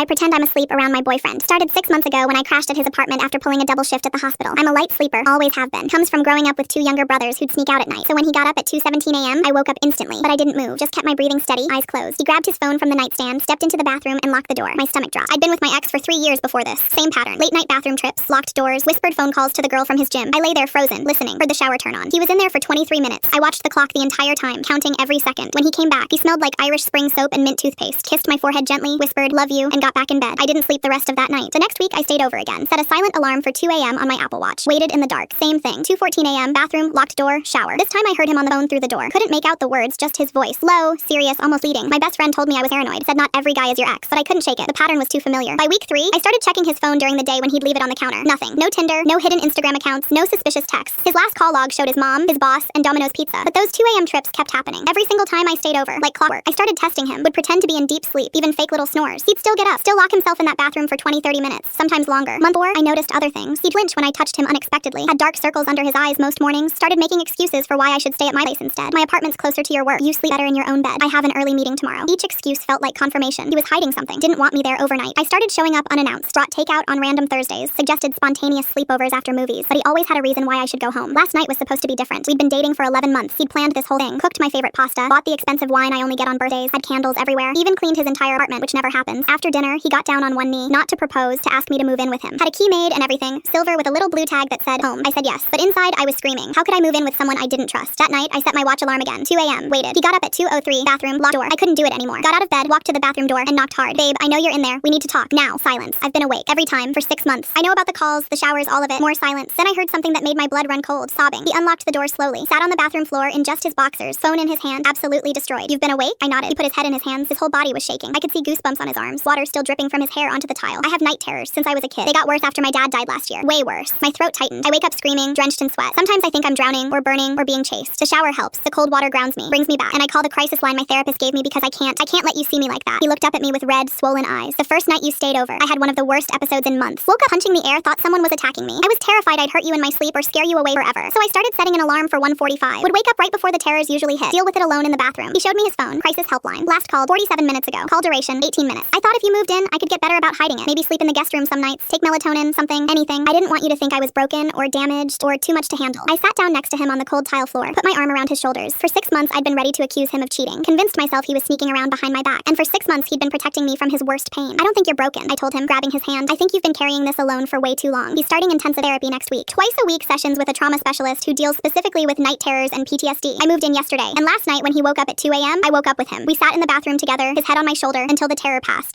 I pretend I'm asleep around my boyfriend. Started 6 months ago when I crashed at his apartment after pulling a double shift at the hospital. I'm a light sleeper, always have been. Comes from growing up with 2 younger brothers who'd sneak out at night. So when he got up at 2:17 a.m., I woke up instantly. But I didn't move, just kept my breathing steady, eyes closed. He grabbed his phone from the nightstand, stepped into the bathroom, and locked the door. My stomach dropped. I'd been with my ex for 3 years before this. Same pattern. Late night bathroom trips, locked doors, whispered phone calls to the girl from his gym. I lay there frozen, listening, heard the shower turn on. He was in there for 23 minutes. I watched the clock the entire time, counting every second. When he came back, he smelled like Irish Spring soap and mint toothpaste, kissed my forehead gently, whispered, "Love you," and got back in bed. I didn't sleep the rest of that night. The next week, I stayed over again. Set a silent alarm for 2 a.m. on my Apple Watch. Waited in the dark. Same thing. 2:14 a.m., bathroom, locked door, shower. This time I heard him on the phone through the door. Couldn't make out the words, just his voice. Low, serious, almost pleading. My best friend told me I was paranoid. Said not every guy is your ex, but I couldn't shake it. The pattern was too familiar. By week 3, I started checking his phone during the day when he'd leave it on the counter. Nothing. No Tinder, no hidden Instagram accounts, no suspicious texts. His last call log showed his mom, his boss, and Domino's Pizza. But those 2 a.m. trips kept happening. Every single time I stayed over, like clockwork. I started testing him, would pretend to be in deep sleep, even fake little snores. He'd still get up, still lock himself in that bathroom for 20-30 minutes, sometimes longer. Month 4, I noticed other things. He'd flinch when I touched him unexpectedly, had dark circles under his eyes most mornings, started making excuses for why I should stay at my place instead. My apartment's closer to your work. You sleep better in your own bed. I have an early meeting tomorrow. Each excuse felt like confirmation. He was hiding something, didn't want me there overnight. I started showing up unannounced, brought takeout on random Thursdays, suggested spontaneous sleepovers after movies, but he always had a reason why I should go home. Last night was supposed to be different. We'd been dating for 11 months. He'd planned this whole thing, cooked my favorite pasta, bought the expensive wine I only get on birthdays, had candles everywhere, even cleaned his entire apartment, which never happens. After dinner, he got down on one knee, not to propose, to ask me to move in with him. Had a key made and everything, silver with a little blue tag that said home. I said yes, but inside I was screaming. How could I move in with someone I didn't trust? That night, I set my watch alarm again. 2 a.m. Waited. He got up at 2:03, bathroom, locked door. I couldn't do it anymore. Got out of bed, walked to the bathroom door, and knocked hard. Babe, I know you're in there. We need to talk. Now. Silence. I've been awake every time for 6 months. I know about the calls, the showers, all of it. More silence. Then I heard something that made my blood run cold, sobbing. He unlocked the door slowly, sat on the bathroom floor in just his boxers, phone in his hand, absolutely destroyed. You've been awake? I nodded. He put his head in his hands. His whole body was shaking. I could see goosebumps on his arms, water still dripping from his hair onto the tile. I have night terrors since I was a kid. They got worse after my dad died last year. Way worse. My throat tightened. I wake up screaming, drenched in sweat. Sometimes I think I'm drowning or burning or being chased. The shower helps. The cold water grounds me, brings me back. And I call the crisis line my therapist gave me because I can't let you see me like that. He looked up at me with red, swollen eyes. The first night you stayed over, I had one of the worst episodes in months. Woke up punching the air, thought someone was attacking me. I was terrified I'd hurt you in my sleep or scare you away forever. So I started setting an alarm for 1:45. Would wake up right before the terrors usually hit. Deal with it alone in the bathroom. He showed me his phone. Crisis helpline. Last called 47 minutes ago. Call duration 18 minutes. I thought if you moved in, I could get better about hiding it. Maybe sleep in the guest room some nights, take melatonin, something, anything. I didn't want you to think I was broken or damaged or too much to handle. I sat down next to him on the cold tile floor, put my arm around his shoulders. For 6 months, I'd been ready to accuse him of cheating. Convinced myself he was sneaking around behind my back. And for 6 months, he'd been protecting me from his worst pain. I don't think you're broken, I told him, grabbing his hand. I think you've been carrying this alone for way too long. He's starting intensive therapy next week. Twice a week sessions with a trauma specialist who deals specifically with night terrors and PTSD. I moved in yesterday, and last night when he woke up at 2 a.m., I woke up with him. We sat in the bathroom together, his head on my shoulder, until the terror passed.